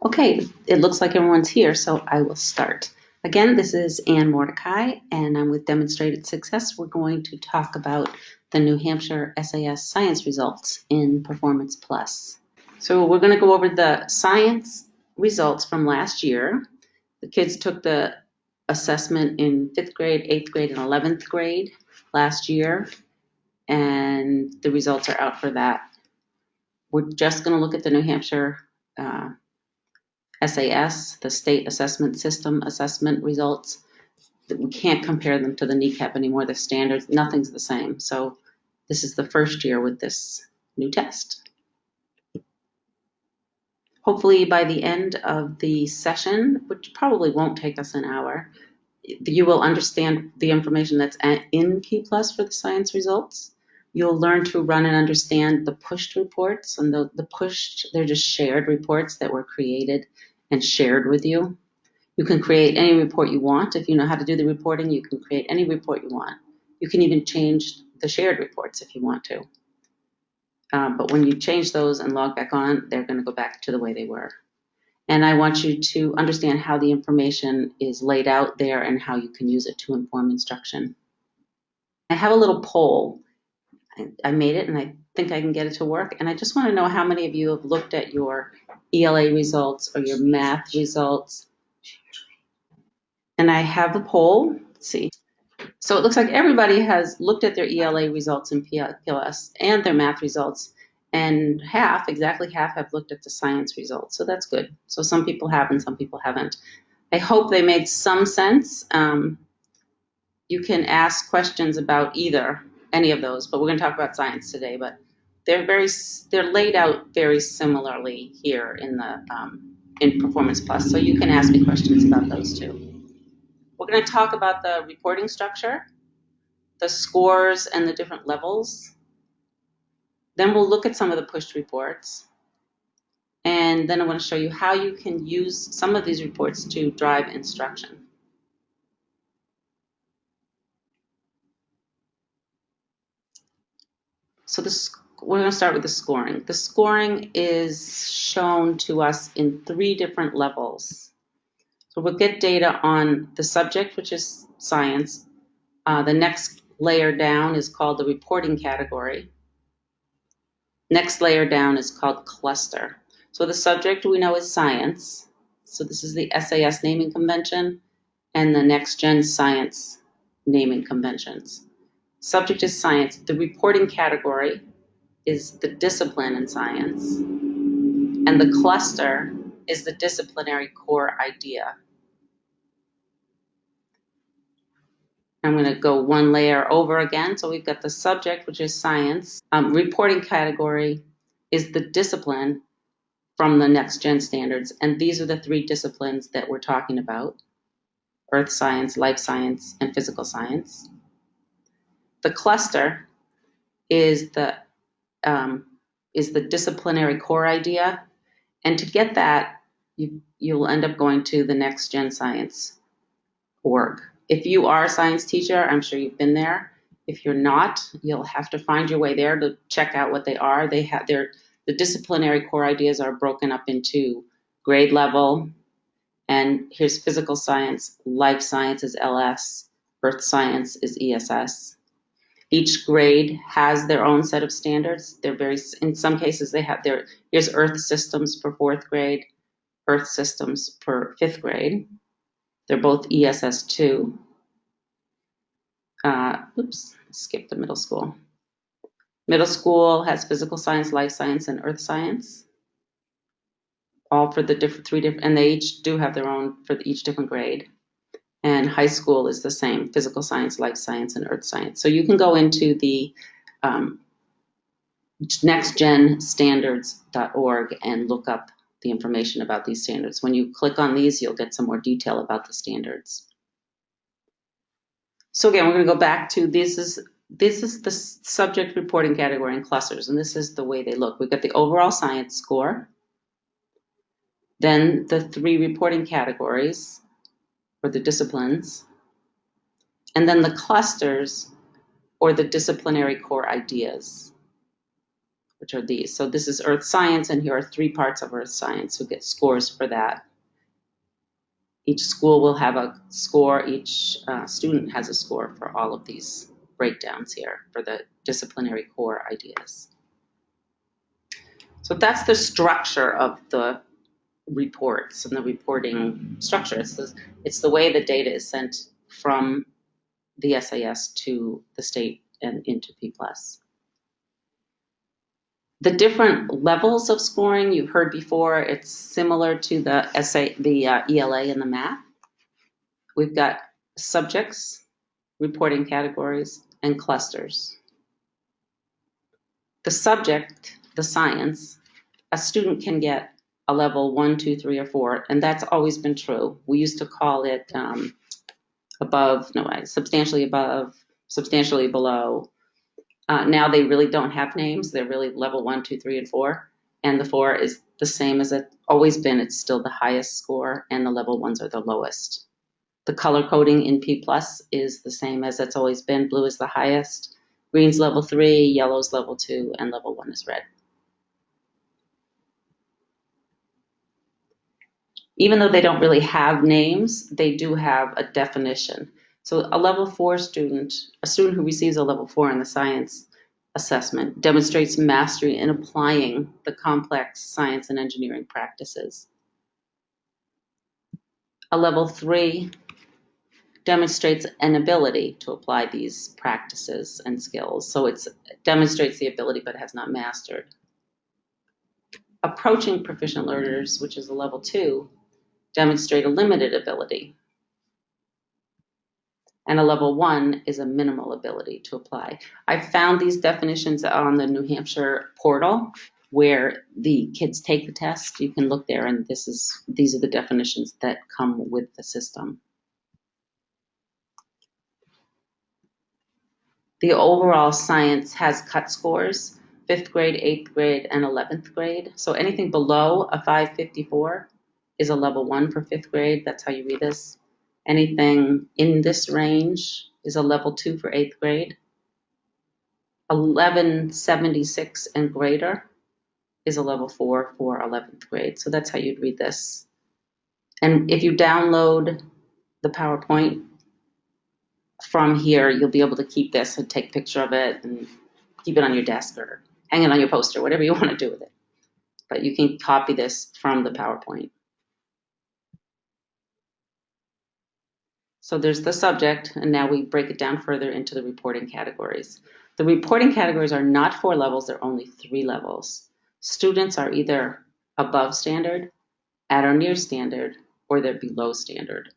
Okay, it looks like everyone's here, so I will start. Again, this is Ann Mordecai, and I'm with Demonstrated Success. We're going to talk about the New Hampshire SAS science results in Performance Plus. So we're going to go over the science results from last year. The kids took the assessment in 5th grade, 8th grade, and 11th grade last year, and the results are out for that. We're just going to look at the New Hampshire SAS, the State Assessment System assessment results. We can't compare them to the NECAP anymore. The standards, nothing's the same. So this is the first year with this new test. Hopefully by the end of the session, which probably won't take us an hour, you will understand the information that's in P+ for the science results. You'll learn to run and understand the pushed reports, and the pushed, they're just shared reports that were created and shared with you. You can create any report you want. If you know how to do the reporting, you can create any report you want. You can even change the shared reports if you want to. But when you change those and log back on, they're going to go back to the way they were. And I want you to understand how the information is laid out there and how you can use it to inform instruction. I have a little poll. I made it, and I think I can get it to work. And I just want to know how many of you have looked at your ELA results or your math results. And I have a poll. Let's see. So it looks like everybody has looked at their ELA results in PLS and their math results, and exactly half have looked at the science results. So that's good. So some people have and some people haven't. I hope they made some sense. You can ask questions about any of those, but we're going to talk about science today. But they're laid out very similarly here in Performance Plus, so you can ask me questions about those too. We're going to talk about the reporting structure, the scores, and the different levels. Then we'll look at some of the pushed reports. And then I want to show you how you can use some of these reports to drive instruction. So we're going to start with the scoring. The scoring is shown to us in 3 different levels. So we'll get data on the subject, which is science. The next layer down is called the reporting category. Next layer down is called cluster. So the subject we know is science. So this is the SAS naming convention and the next gen science naming conventions. Subject is science. The reporting category is the discipline in science. And the cluster is the disciplinary core idea. I'm going to go one layer over again. So we've got the subject, which is science. Reporting category is the discipline from the next gen standards. And these are the 3 disciplines that we're talking about: earth science, life science, and physical science. The cluster is the disciplinary core idea. And to get that, you'll end up going to the next gen science org. If you are a science teacher, I'm sure you've been there. If you're not, you'll have to find your way there to check out what they are. The disciplinary core ideas are broken up into grade level, and here's physical science, life science is LS, earth science is ESS. Each grade has their own set of standards. In some cases, here's earth systems for 4th grade, earth systems for 5th grade. They're both ESS 2. Skip the middle school. Middle school has physical science, life science, and earth science, all for the 3 different, and they each do have their own for each different grade. And high school is the same: physical science, life science, and earth science. So you can go into the nextgenstandards.org and look up the information about these standards. When you click on these, you'll get some more detail about the standards. So again, we're going to go back to this is the subject reporting category in clusters, and this is the way they look. We've got the overall science score, then the 3 reporting categories, or the disciplines, and then the clusters, or the disciplinary core ideas. which are these. So this is Earth Science, and here are 3 parts of Earth Science who get scores for that. Each school will have a score, each student has a score for all of these breakdowns here for the disciplinary core ideas. So that's the structure of the reports and the reporting structure. It's the way the data is sent from the SAS to the state and into P+. The different levels of scoring you've heard before, it's similar to the ELA and the math. We've got subjects, reporting categories, and clusters. The subject, the science, a student can get a level 1, 2, 3, or 4, and that's always been true. We used to call it substantially above, substantially below. Now they really don't have names. They're really level 1, 2, 3, and 4. And the 4 is the same as it's always been. It's still the highest score, and the level 1s are the lowest. The color coding in P+ is the same as it's always been. Blue is the highest, green's level 3, yellow's level 2, and level 1 is red. Even though they don't really have names, they do have a definition. So a level 4 student, a student who receives a level 4 in the science assessment, demonstrates mastery in applying the complex science and engineering practices. A level 3 demonstrates an ability to apply these practices and skills. So it demonstrates the ability but has not mastered. Approaching proficient learners, which is a level 2, demonstrate a limited ability. And a level 1 is a minimal ability to apply. I found these definitions on the New Hampshire portal where the kids take the test. You can look there, and these are the definitions that come with the system. The overall science has cut scores, 5th grade, 8th grade, and 11th grade. So anything below a 554 is a level 1 for 5th grade. That's how you read this. Anything in this range is a level 2 for 8th grade. 1176 and greater is a level 4 for 11th grade. So that's how you'd read this. And if you download the PowerPoint from here, you'll be able to keep this and take a picture of it and keep it on your desk or hang it on your poster, whatever you want to do with it. But you can copy this from the PowerPoint. So there's the subject, and now we break it down further into the reporting categories. The reporting categories are not 4 levels, they're only 3 levels. Students are either above standard, at or near standard, or they're below standard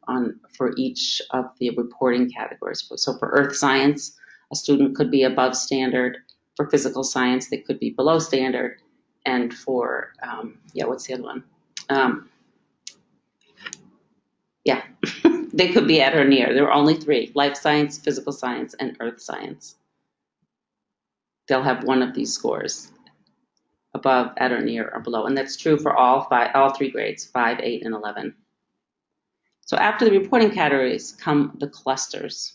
for each of the reporting categories. So for earth science, a student could be above standard. For physical science, they could be below standard. And for, what's the other one? They could be at or near. There are only 3, life science, physical science, and earth science. They'll have one of these scores, above, at or near, or below. And that's true for all 3 grades, 5, 8, and 11. So after the reporting categories come the clusters.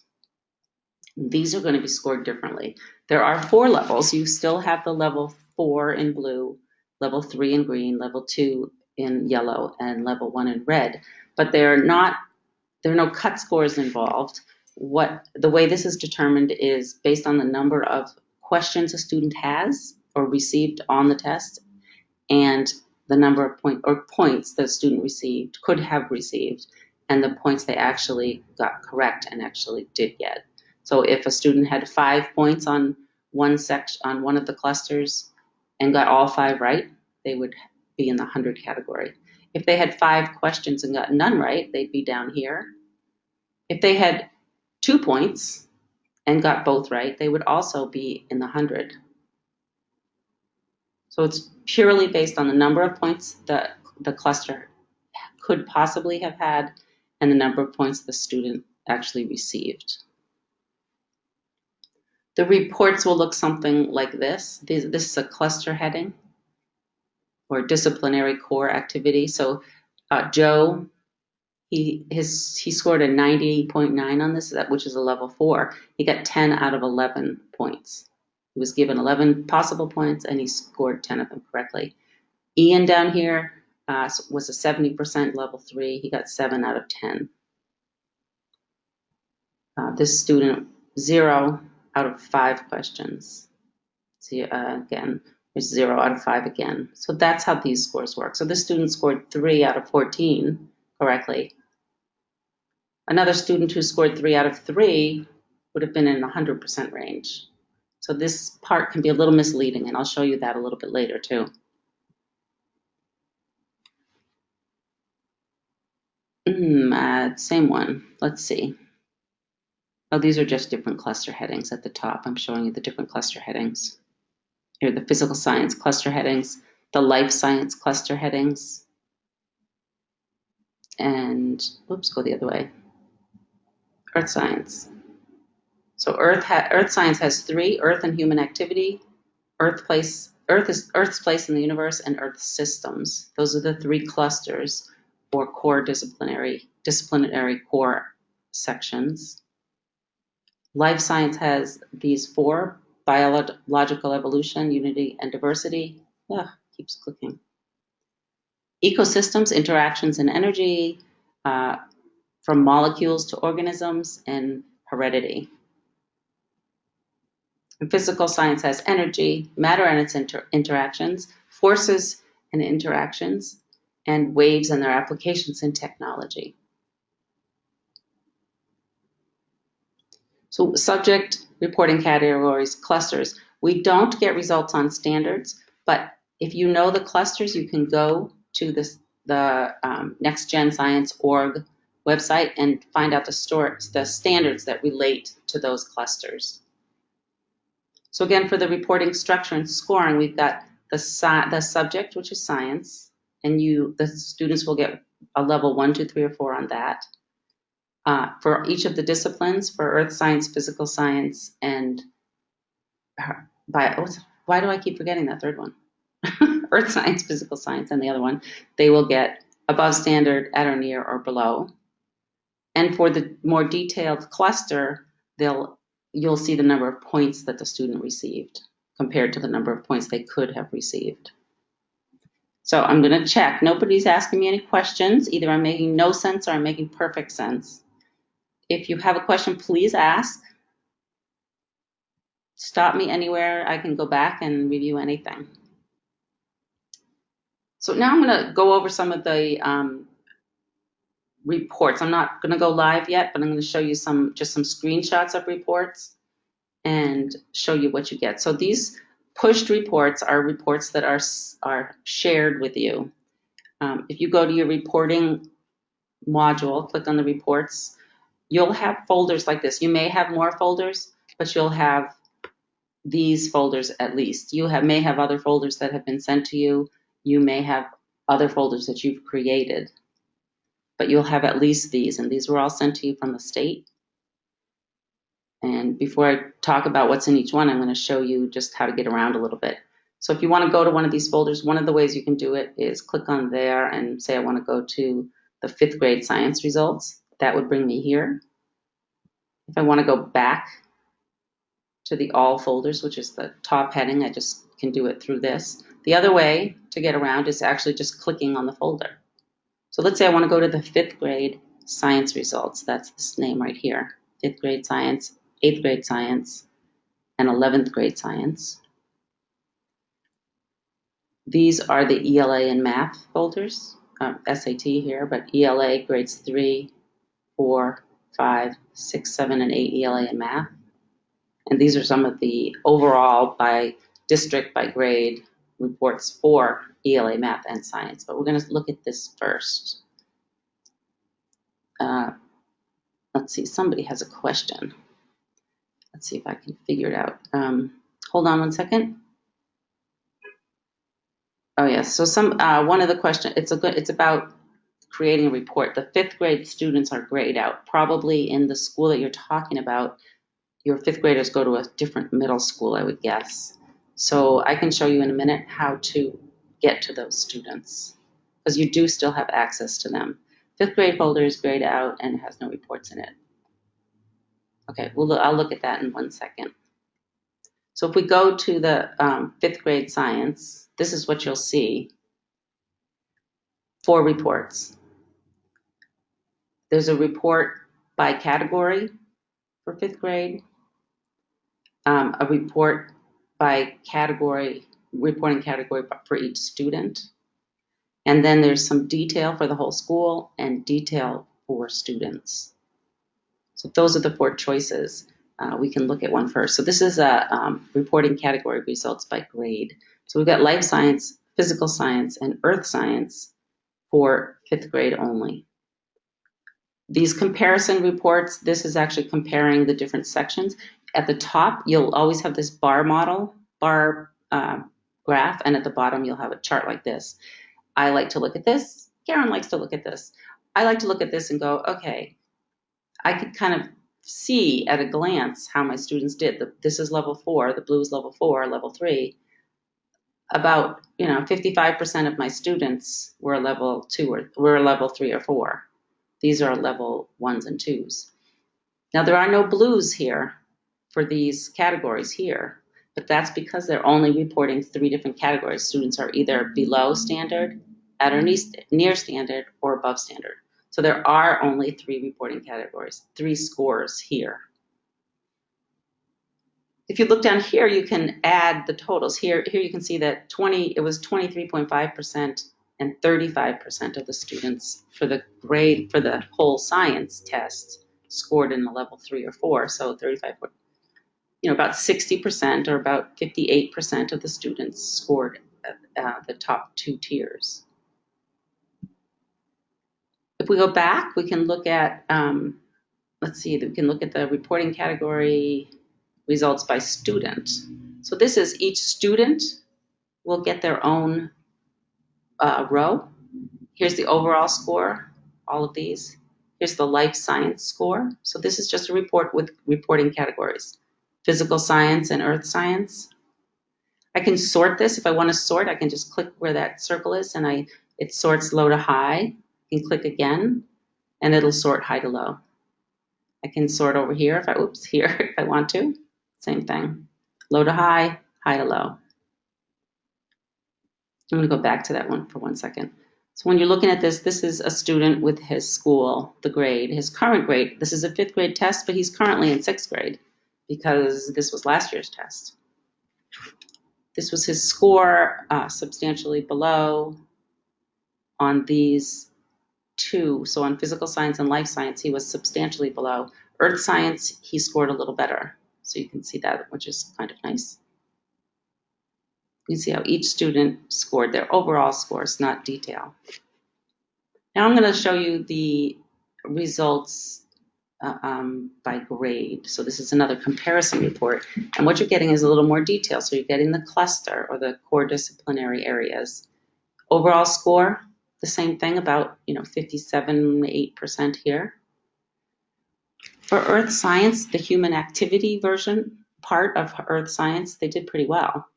These are going to be scored differently. There are 4 levels. You still have the level 4 in blue, level 3 in green, level 2 in yellow, and level 1 in red. But there are no cut scores involved. The way this is determined is based on the number of questions a student has or received on the test, and the number of points that a student could have received, and the points they actually got correct and actually did get. So if a student had 5 points on one of the clusters and got all 5 right, they would be in the 100 category. If they had 5 questions and got none right, they'd be down here. If they had 2 points and got both right, they would also be in the 100. So it's purely based on the number of points that the cluster could possibly have had and the number of points the student actually received. The reports will look something like this. This is a cluster heading or disciplinary core activity. So Joe, he scored a 90.9 on this, which is a level 4. He got 10 out of 11 points. He was given 11 possible points and he scored 10 of them correctly. Ian down here was a 70% level 3. He got 7 out of 10. This student, 0 out of 5 questions. See, again, there's 0 out of 5 again. So that's how these scores work. So this student scored 3 out of 14 correctly. Another student who scored 3 out of 3 would have been in the 100% range. So this part can be a little misleading, and I'll show you that a little bit later too. Same one. Let's see. Oh, these are just different cluster headings at the top. I'm showing you the different cluster headings. Here are the physical science cluster headings, the life science cluster headings, and, oops, go the other way, earth science. So earth science has 3, earth and human activity, Earth's place in the universe, and Earth systems. Those are the 3 clusters for core disciplinary core sections. Life science has these 4: biological evolution, unity, and diversity. Keeps clicking. Ecosystems, interactions, and energy, from molecules to organisms, and heredity. And physical science has energy, matter and its interactions, forces and interactions, and waves and their applications in technology. So subject reporting categories, clusters. We don't get results on standards, but if you know the clusters, you can go to the NextGenScience.org website and find out the standards that relate to those clusters. So again, for the reporting structure and scoring, we've got the subject, which is science, and the students will get a level 1, 2, 3, or 4 on that. For each of the disciplines, for earth science, physical science, and why do I keep forgetting that third one? Earth science, physical science, and the other one, they will get above standard, at or near, or below. And for the more detailed cluster, you'll see the number of points that the student received compared to the number of points they could have received. So I'm going to check. Nobody's asking me any questions. Either I'm making no sense or I'm making perfect sense. If you have a question, please ask. Stop me anywhere. I can go back and review anything. So now I'm going to go over some of the reports. I'm not going to go live yet, but I'm going to show you just some screenshots of reports and show you what you get. So these pushed reports are reports that are shared with you. If you go to your reporting module, click on the reports, you'll have folders like this. You may have more folders, but you'll have these folders at least. You may have other folders that have been sent to you. You may have other folders that you've created, but you'll have at least these, and these were all sent to you from the state. And before I talk about what's in each one, I'm going to show you just how to get around a little bit. So if you want to go to one of these folders, one of the ways you can do it is click on there and say I want to go to the 5th grade science results. That would bring me here. If I want to go back to the all folders, which is the top heading, I just can do it through this. The other way to get around is actually just clicking on the folder. So let's say I want to go to the 5th grade science results. That's this name right here. 5th grade science, 8th grade science, and 11th grade science. These are the ELA and math folders, SAT here, but ELA grades 3, 4, 5, 6, 7, and 8 ELA and math. And these are some of the overall by district, by grade reports for ELA, math, and science. But we're going to look at this first. Let's see, somebody has a question. Let's see if I can figure it out. Hold on one second. Oh yes, so one of the questions, it's about creating a report. The 5th grade students are grayed out. Probably in the school that you're talking about, your 5th graders go to a different middle school, I would guess. So I can show you in a minute how to get to those students, because you do still have access to them. 5th grade folder is grayed out and has no reports in it. Okay, well, I'll look at that in 1 second. So if we go to the 5th grade science, this is what you'll see. 4 reports. There's a report by category for 5th grade, a report by category, reporting category for each student, and then there's some detail for the whole school and detail for students. So those are the 4 choices. We can look at one first. So this is a reporting category results by grade. So we've got life science, physical science, and earth science for 5th grade only. These comparison reports, this is actually comparing the different sections. At the top, you'll always have this bar graph, and at the bottom, you'll have a chart like this. I like to look at this. Karen likes to look at this. I like to look at this and go, okay, I could kind of see at a glance how my students did. This is level 4, the blue is level 4, level 3. About 55% of my students were level 2 or were level 3 or 4. These are level 1s and 2s. Now there are no blues here for these categories here, but that's because they're only reporting 3 different categories. Students are either below standard, at or near standard, or above standard. So there are only 3 reporting categories, 3 scores here. If you look down here, you can add the totals. Here you can see that it was 23.5% and 35% of the students for the grade for the whole science test scored in the level 3 or 4. So 35, about 60% or about 58% of the students scored the top 2 tiers. If we go back, we can look at, let's see, we can look at the reporting category results by student. So this is each student will get their own row. Here's the overall score, all of these. Here's the life science score. So this is just a report with reporting categories. Physical science and earth science. I can sort this. If I want to sort, I can just click where that circle is and it sorts low to high. I can click again and it'll sort high to low. I can sort over here if I want to. Same thing. Low to high, high to low. I'm going to go back to that one for 1 second. So when you're looking at this is a student with his school, the grade, his current grade. This is a 5th grade test, but he's currently in 6th grade because this was last year's test. This was his score, substantially below on these 2. So on physical science and life science, he was substantially below. Earth science, he scored a little better. So you can see that, which is kind of nice. You can see how each student scored their overall scores, not detail. Now I'm going to show you the results by grade. So this is another comparison report. And what you're getting is a little more detail. So you're getting the cluster or the core disciplinary areas. Overall score, the same thing, about 57.8% here. For earth science, the human activity part of earth science, they did pretty well.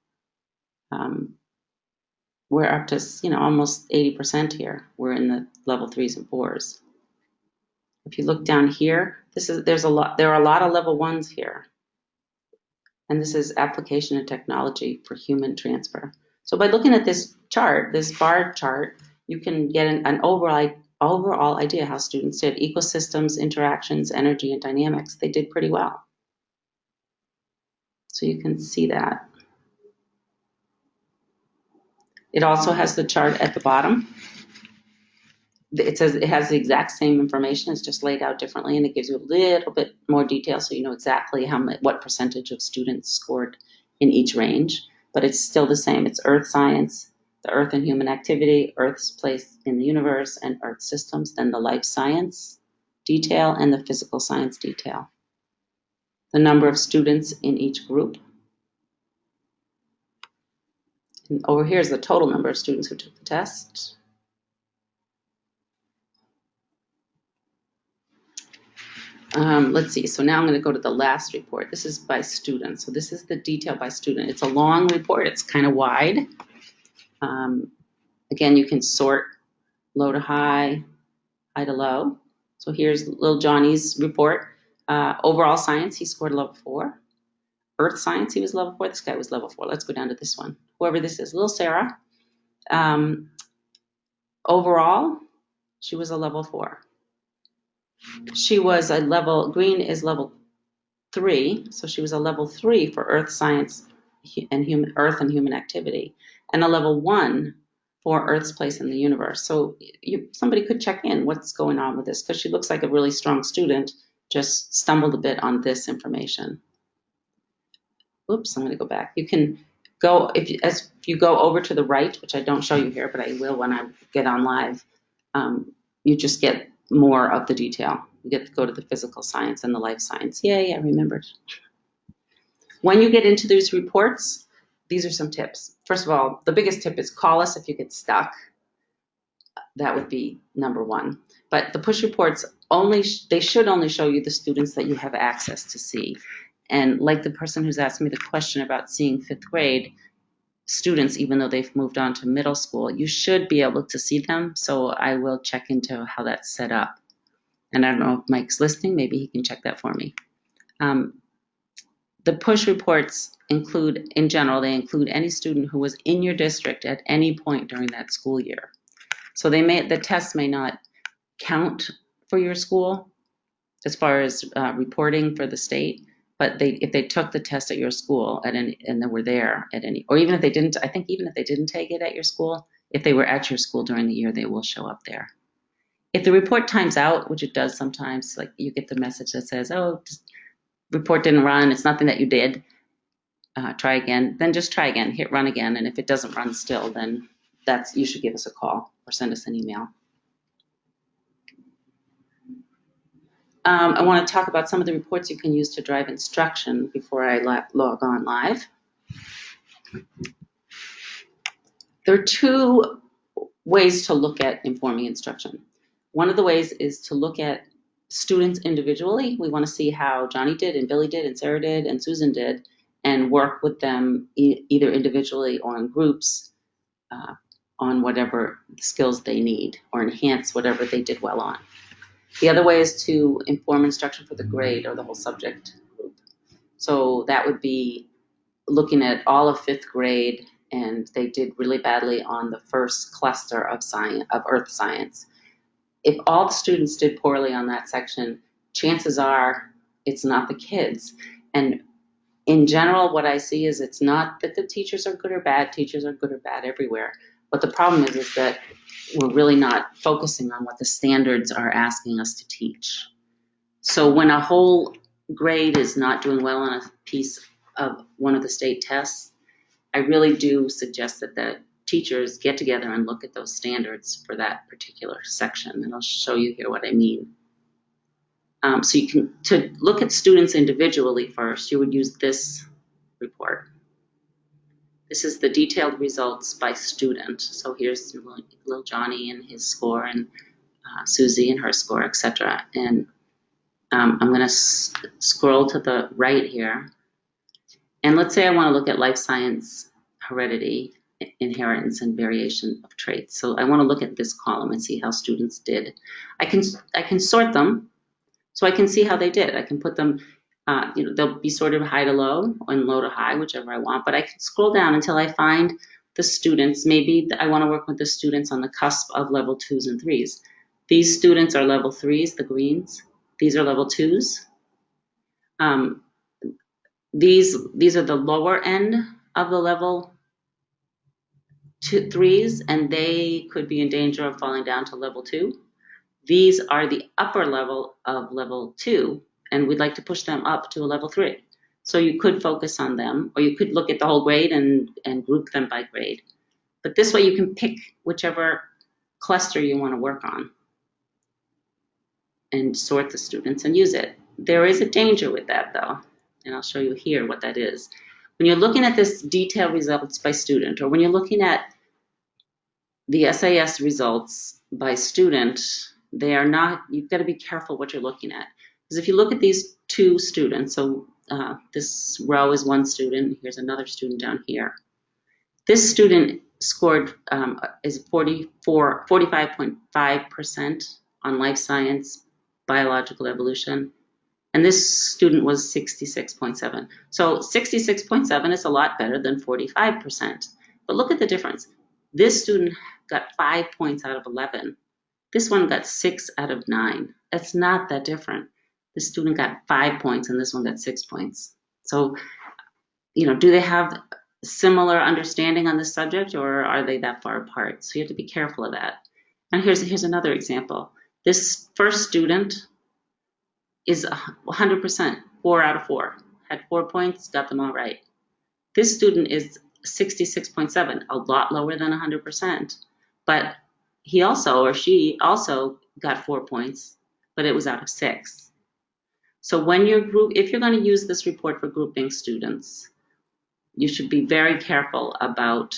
We're up to almost 80% here. We're in the level 3s and 4s. If you look down here, there are a lot of level 1s here. And this is application and technology for human transfer. So by looking at this chart, this bar chart, you can get an overall idea how students did. Ecosystems, interactions, energy, and dynamics, they did pretty well. So you can see that. It also has the chart at the bottom. It says it has the exact same information. It's just laid out differently, and it gives you a little bit more detail so you know exactly what percentage of students scored in each range. But it's still the same. It's earth science, the earth and human activity, Earth's place in the universe, and earth systems, then the life science detail and the physical science detail. The number of students in each group. And over here is the total number of students who took the test. Let's see, so now I'm going to go to the last report. This is by student. So this is the detail by student. It's a long report. It's kind of wide. Again, you can sort low to high, high to low. So here's little Johnny's report. Overall science, he scored a level 4. Earth science, he was level 4. This guy was level 4. Let's go down to this one. Whoever this is, little Sarah. Overall, she was a level 4. She was a level, green is level 3, so she was a level 3 for earth science and earth and human activity, and a level 1 for Earth's place in the universe. So somebody could check in what's going on with this, because she looks like a really strong student, just stumbled a bit on this information. Oops, I'm going to go back. You can go, if you go over to the right, which I don't show you here, but I will when I get on live, you just get more of the detail. You get to go to the physical science and the life science. Yay, I remembered. When you get into these reports, these are some tips. First of all, the biggest tip is call us if you get stuck. That would be number 1. But the push reports, they should only show you the students that you have access to see. And like the person who's asked me the question about seeing 5th grade students, even though they've moved on to middle school, you should be able to see them. So I will check into how that's set up. And I don't know if Mike's listening. Maybe he can check that for me. The push reports include, in general, they include any student who was in your district at any point during that school year. So the tests may not count for your school as far as reporting for the state, but if they took the test at your school and they were there at any, or even if they didn't, I think even if they didn't take it at your school, if they were at your school during the year, they will show up there. If the report times out, which it does sometimes, like you get the message that says, oh, report didn't run, it's nothing that you did, try again, then just try again, hit run again, and if it doesn't run still, then you should give us a call or send us an email. I want to talk about some of the reports you can use to drive instruction before I log on live. There are 2 ways to look at informing instruction. One of the ways is to look at students individually. We want to see how Johnny did and Billy did and Sarah did and Susan did, and work with them either individually or in groups on whatever skills they need, or enhance whatever they did well on. The other way is to inform instruction for the grade or the whole subject group. So that would be looking at all of 5th grade, and they did really badly on the first cluster of earth science. If all the students did poorly on that section, chances are it's not the kids. And in general, what I see is it's not that the teachers are good or bad. Teachers are good or bad everywhere. But the problem is that we're really not focusing on what the standards are asking us to teach. So when a whole grade is not doing well on a piece of one of the state tests, I really do suggest that the teachers get together and look at those standards for that particular section. And I'll show you here what I mean. So to look at students individually first, you would use this report. This is the detailed results by student. So here's little Johnny and his score, and Susie and her score, etc. And I'm going to scroll to the right here. And let's say I want to look at life science, heredity, inheritance, and variation of traits. So I want to look at this column and see how students did. I can sort them, so I can see how they did. I can put them, they'll be sorted high to low and low to high, whichever I want. But I can scroll down until I find the students. Maybe I want to work with the students on the cusp of level 2s and 3s. These students are level 3s, the greens. These are level 2s. These are the lower end of the level 3s, and they could be in danger of falling down to level 2. These are the upper level of level 2, and we'd like to push them up to a level 3. So you could focus on them, or you could look at the whole grade and group them by grade. But this way you can pick whichever cluster you want to work on and sort the students and use it. There is a danger with that, though, and I'll show you here what that is. When you're looking at this detailed results by student, or when you're looking at the SAS results by student, they are not, you've got to be careful what you're looking at. Because if you look at these 2 students, so this row is 1 student, here's another student down here. This student scored is 45.5% on life science, biological evolution, And this student was 66.7. So 66.7 is a lot better than 45%. But look at the difference. This student got 5 points out of 11. This one got 6 out of 9. That's not that different. This student got 5 points and this one got 6 points. So, do they have similar understanding on this subject, or are they that far apart? So you have to be careful of that. And here's another example. This first student is 100%, 4 out of 4. Had 4 points, got them all right. This student is 66.7, a lot lower than 100%, but he also, or she also got 4 points, but it was out of 6. So when if you're going to use this report for grouping students, you should be very careful about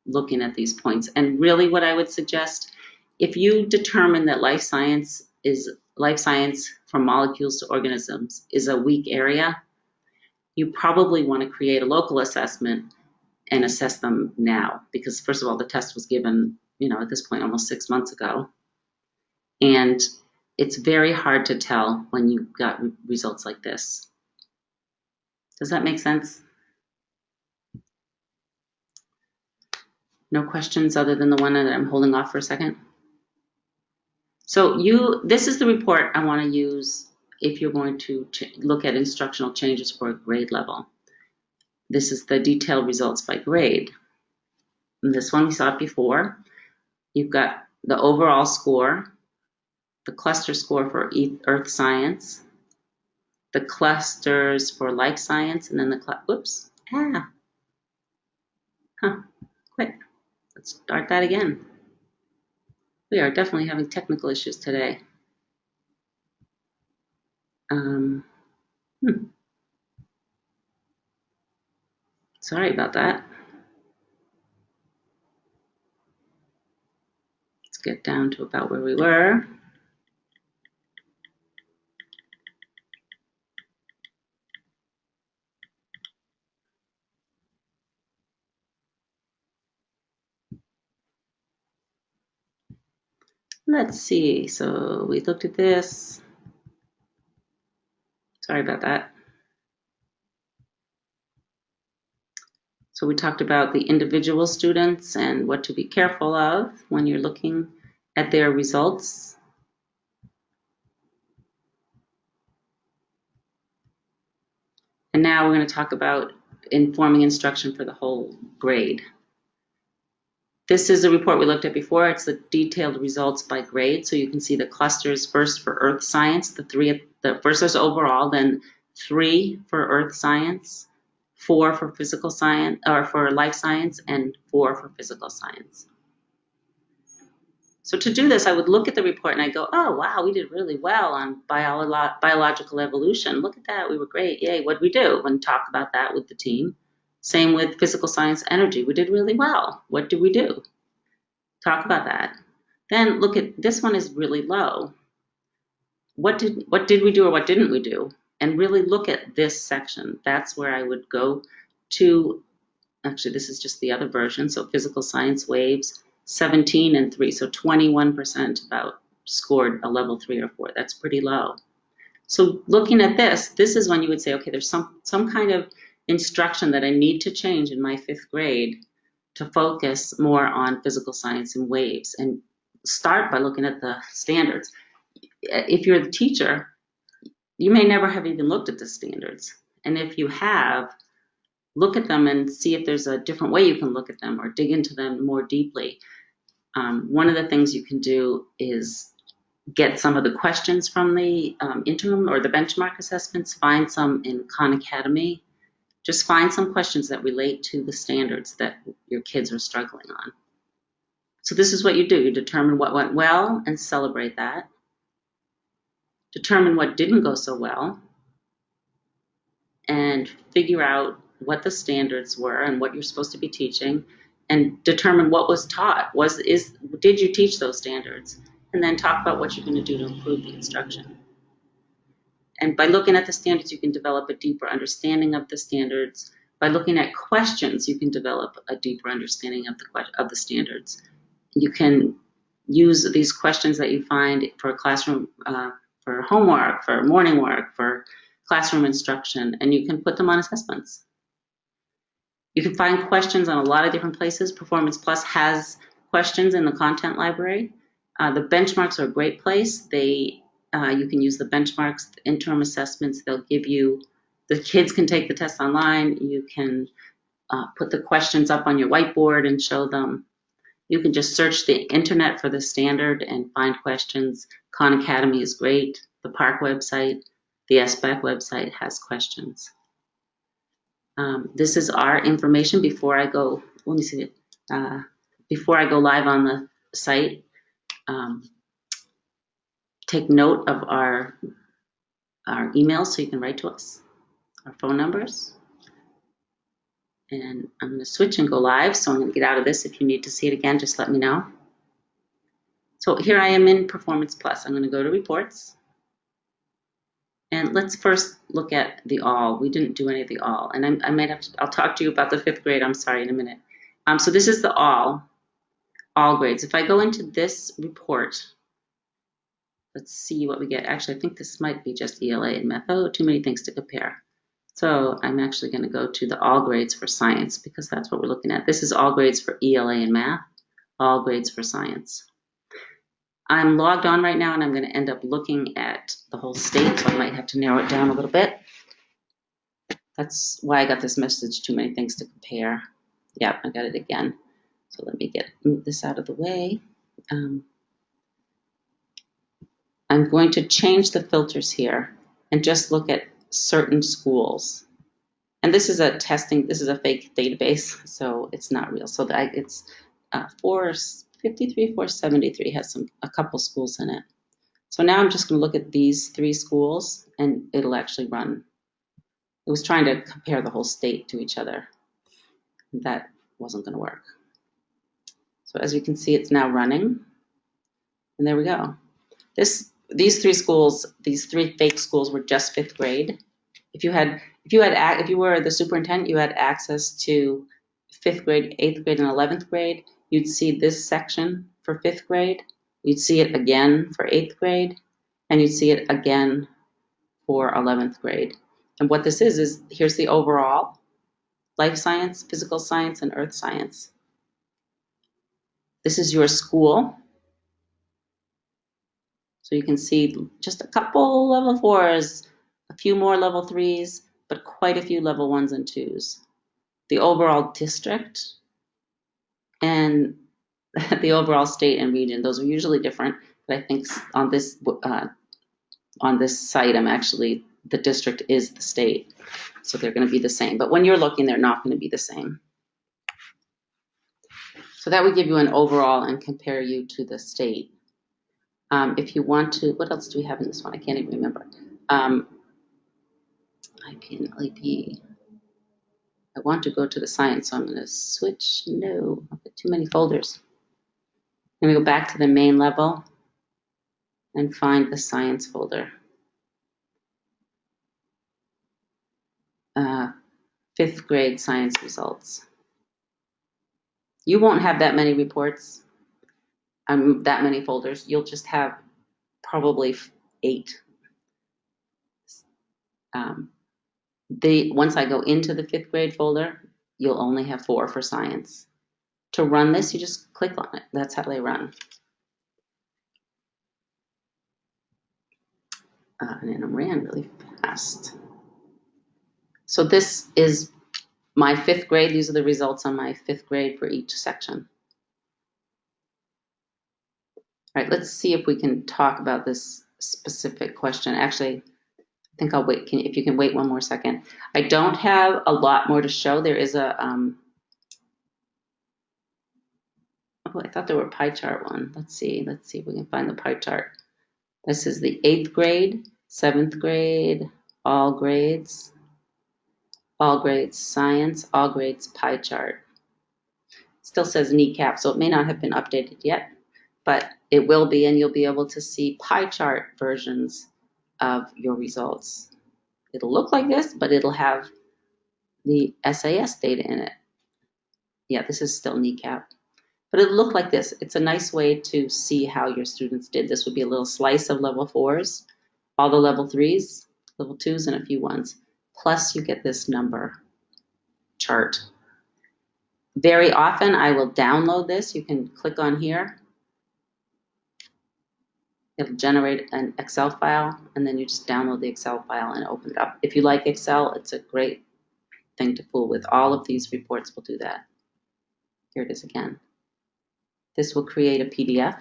looking at these points. And really what I would suggest, if you determine that life science from molecules to organisms is a weak area, you probably want to create a local assessment and assess them now, because first of all, the test was given, at this point almost 6 months ago. And it's very hard to tell when you've got results like this. Does that make sense? No questions other than the one that I'm holding off for a second? So this is the report I want to use if you're going to look at instructional changes for a grade level. This is the detailed results by grade. And this one we saw it before. You've got the overall score, the cluster score for earth science, the clusters for life science, and then quit. Let's start that again. We are definitely having technical issues today. Sorry about that. Let's get down to about where we were. Let's see, so we looked at this. Sorry about that. So we talked about the individual students and what to be careful of when you're looking at their results. And now we're going to talk about informing instruction for the whole grade. This is the report we looked at before. It's the detailed results by grade. So you can see the clusters first for earth science, the first is overall, then 3 for earth science, 4 for physical science, or for life science, and 4 for physical science. So to do this, I would look at the report and I go, oh, wow, we did really well on biological evolution. Look at that, we were great, yay. What did we do? And talk about that with the team. Same with physical science energy. We did really well. What did we do? Talk about that. Then look at, this one is really low. What did we do or what didn't we do? And really look at this section. That's where I would go to, actually this is just the other version, so physical science waves, 17 and 3, so 21% about scored a level 3 or 4. That's pretty low. So looking at this is when you would say, okay, there's some kind of instruction that I need to change in my 5th grade to focus more on physical science and waves, and start by looking at the standards. If you're the teacher, you may never have even looked at the standards. And if you have, look at them and see if there's a different way you can look at them or dig into them more deeply. One of the things you can do is get some of the questions from the interim or the benchmark assessments, find some in Khan Academy. Just find some questions that relate to the standards that your kids are struggling on. So this is what you do. You determine what went well and celebrate that. Determine what didn't go so well and figure out what the standards were and what you're supposed to be teaching, and determine what was taught. Did you teach those standards? And then talk about what you're going to do to improve the instruction. And by looking at the standards, you can develop a deeper understanding of the standards. By looking at questions, you can develop a deeper understanding of the standards. You can use these questions that you find for a classroom for homework, for morning work, for classroom instruction, and you can put them on assessments. You can find questions on a lot of different places. Performance Plus has questions in the content library. The benchmarks are a great place. You can use the benchmarks, the interim assessments. They'll give you, the kids can take the test online. You can put the questions up on your whiteboard and show them. You can just search the internet for the standard and find questions. Khan Academy is great. The Park website, the SBAC website has questions. This is our information before I go, let me see it, before I go live on the site. Take note of our emails so you can write to us, our phone numbers. And I'm going to switch and go live, so I'm going to get out of this. If you need to see it again, just let me know. So here I am in Performance Plus. I'm going to go to Reports. And let's first look at the all. We didn't do any of the all. And I might have to, I'll talk to you about the 5th grade, I'm sorry, in a minute. So this is the all grades. If I go into this report, let's see what we get. Actually, I think this might be just ELA and math. Oh, too many things to compare. So I'm actually going to go to the all grades for science because that's what we're looking at. This is all grades for ELA and math, all grades for science. I'm logged on right now and I'm going to end up looking at the whole state, so I might have to narrow it down a little bit. That's why I got this message, too many things to compare. Yep, I got it again. So let me move this out of the way. I'm going to change the filters here and just look at certain schools. And this is a this is a fake database, so it's not real. So it's 453, 473 has a couple schools in it. So now I'm just going to look at these 3 schools and it'll actually run. It was trying to compare the whole state to each other. That wasn't going to work. So as you can see, it's now running. And there we go. These 3 schools, these 3 fake schools were just 5th grade. If you were the superintendent, you had access to 5th grade, 8th grade, and 11th grade. You'd see this section for 5th grade. You'd see it again for 8th grade, and you'd see it again for 11th grade. And what this is here's the overall: life science, physical science, and earth science. This is your school. So you can see just a couple level 4s, a few more level 3s, but quite a few level 1s and 2s. The overall district and the overall state and region, those are usually different, but I think on this site, the district is the state, so they're going to be the same. But when you're looking, they're not going to be the same. So that would give you an overall and compare you to the state. If you want to, what else do we have in this one? I can't even remember. IP and LEP. I want to go to the science, so I'm going to switch. No, I've got too many folders. I'm going to go back to the main level and find the science folder. 5th grade science results. You won't have that many reports, that many folders. You'll just have probably 8. Once I go into the 5th grade folder, you'll only have 4 for science. To run this, you just click on it. That's how they run. And it ran really fast. So this is my 5th grade. These are the results on my 5th grade for each section. All right, let's see if we can talk about this specific question. Actually, I think I'll wait. If you can wait one more second. I don't have a lot more to show. There is a, oh, I thought there were a pie chart one. Let's see if we can find the pie chart. This is the 8th grade, 7th grade, all grades science, all grades pie chart. Still says kneecap, so it may not have been updated yet, but it will be, and you'll be able to see pie chart versions of your results. It'll look like this, but it'll have the SAS data in it. Yeah, this is still kneecap, but it'll look like this. It's a nice way to see how your students did. This would be a little slice of level 4s, all the level 3s, level 2s, and a few 1s. Plus you get this number chart. Very often I will download this. You can click on here. It'll generate an Excel file, and then you just download the Excel file and open it up. If you like Excel, it's a great thing to fool with. All of these reports will do that. Here it is again. This will create a PDF.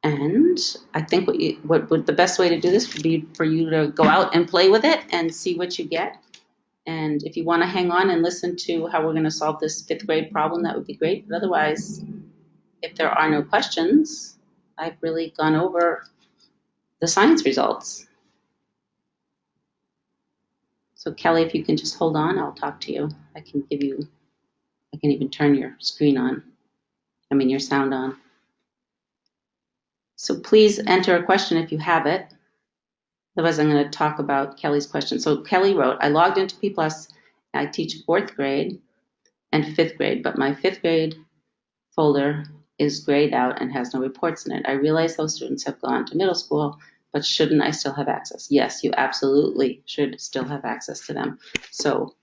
And I think what the best way to do this would be for you to go out and play with it and see what you get. And if you want to hang on and listen to how we're going to solve this 5th grade problem, that would be great. But otherwise, if there are no questions, I've really gone over the science results. So Kelly, if you can just hold on, I'll talk to you. I can even turn your screen on. Your sound on. So please enter a question if you have it. Otherwise, I'm going to talk about Kelly's question. So Kelly wrote, I logged into P+. I teach 4th grade and 5th grade, but my 5th grade folder is grayed out and has no reports in it. I realize those students have gone to middle school, but shouldn't I still have access? Yes, you absolutely should still have access to them. So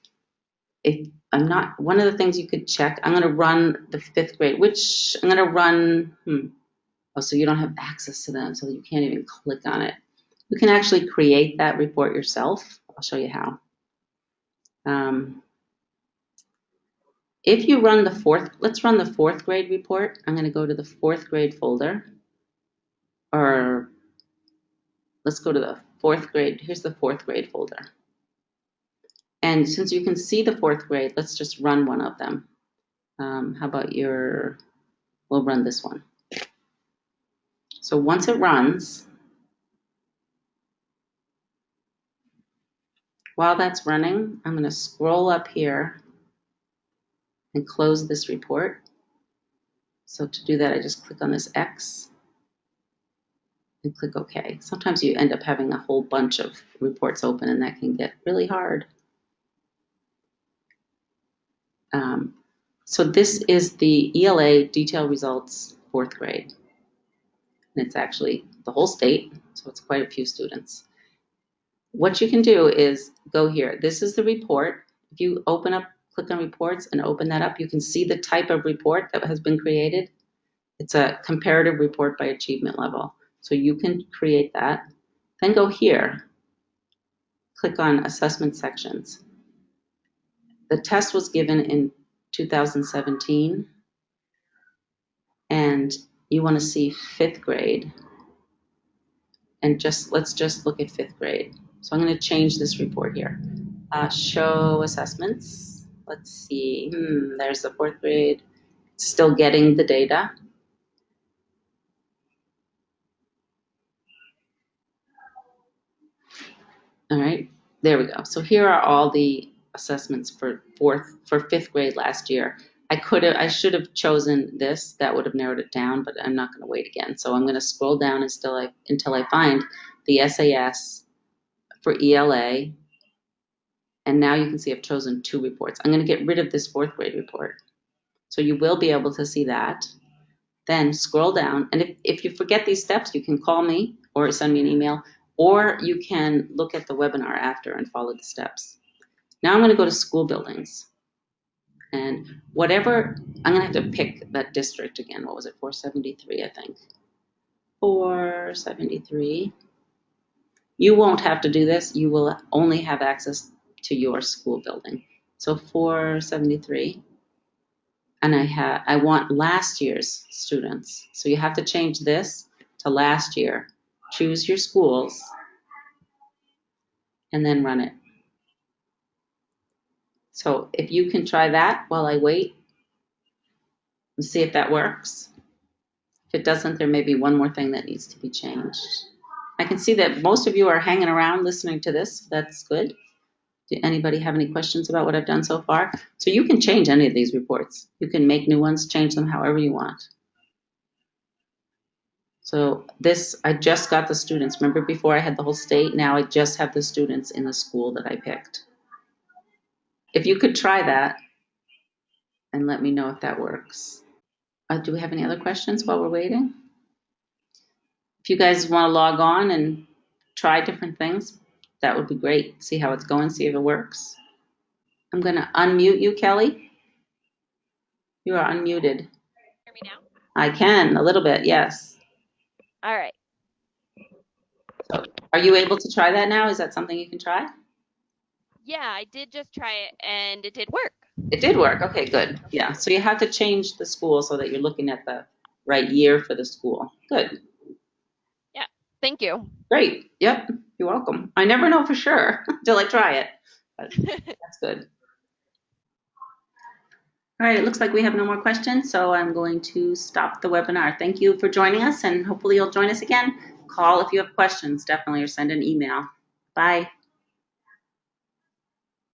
if I'm not, one of the things you could check, I'm going to run the 5th grade, which I'm going to run, oh, so you don't have access to them, so you can't even click on it. You can actually create that report yourself. I'll show you how. If you run the 4th, let's run the 4th grade report. I'm going to go to the 4th grade folder, or let's go to the 4th grade. Here's the 4th grade folder. And since you can see the 4th grade, let's just run one of them. How about we'll run this one. So once it runs, while that's running, I'm going to scroll up here and close this report. So to do that, I just click on this X and click OK. Sometimes you end up having a whole bunch of reports open, and that can get really hard. So this is the ELA detailed results 4th grade. And it's actually the whole state, so it's quite a few students. What you can do is go here. This is the report. If you click on reports and open that up, you can see the type of report that has been created. It's a comparative report by achievement level. So you can create that. Then go here, click on assessment sections. The test was given in 2017, and you want to see 5th grade. And let's just look at 5th grade. So I'm going to change this report here. Show assessments. Let's see. There's the 4th grade. It's still getting the data. All right, there we go. So here are all the assessments for 5th grade last year. I should have chosen this. That would have narrowed it down, but I'm not going to wait again. So I'm going to scroll down until I find the SAS for ELA. And now you can see I've chosen 2 reports. I'm going to get rid of this 4th grade report. So you will be able to see that. Then scroll down. And if you forget these steps, you can call me or send me an email, or you can look at the webinar after and follow the steps. Now I'm going to go to school buildings. And I'm going to have to pick that district again. What was it? 473, I think. 473. You won't have to do this. You will only have access to your school building. So 473. And I want last year's students. So you have to change this to last year. Choose your schools and then run it. So if you can try that while I wait and see if that works. If it doesn't, there may be one more thing that needs to be changed. I can see that most of you are hanging around listening to this. That's good. Do anybody have any questions about what I've done so far? So you can change any of these reports. You can make new ones, change them however you want. So I just got the students. Remember before I had the whole state? Now I just have the students in the school that I picked. If you could try that and let me know if that works. Do we have any other questions while we're waiting? If you guys want to log on and try different things, that would be great. See how it's going, see if it works. I'm going to unmute you, Kelly. You are unmuted. Hear me now? I can, a little bit, yes. All right. So, are you able to try that now? Is that something you can try? Yeah, I did just try it and it did work. It did work. Okay, good. Yeah. So you have to change the school so that you're looking at the right year for the school. Good. Yeah, thank you. Great. Yep. You're welcome. I never know for sure until I try it. But that's good. All right, it looks like we have no more questions, so I'm going to stop the webinar. Thank you for joining us, and hopefully you'll join us again. Call if you have questions, definitely, or send an email. Bye.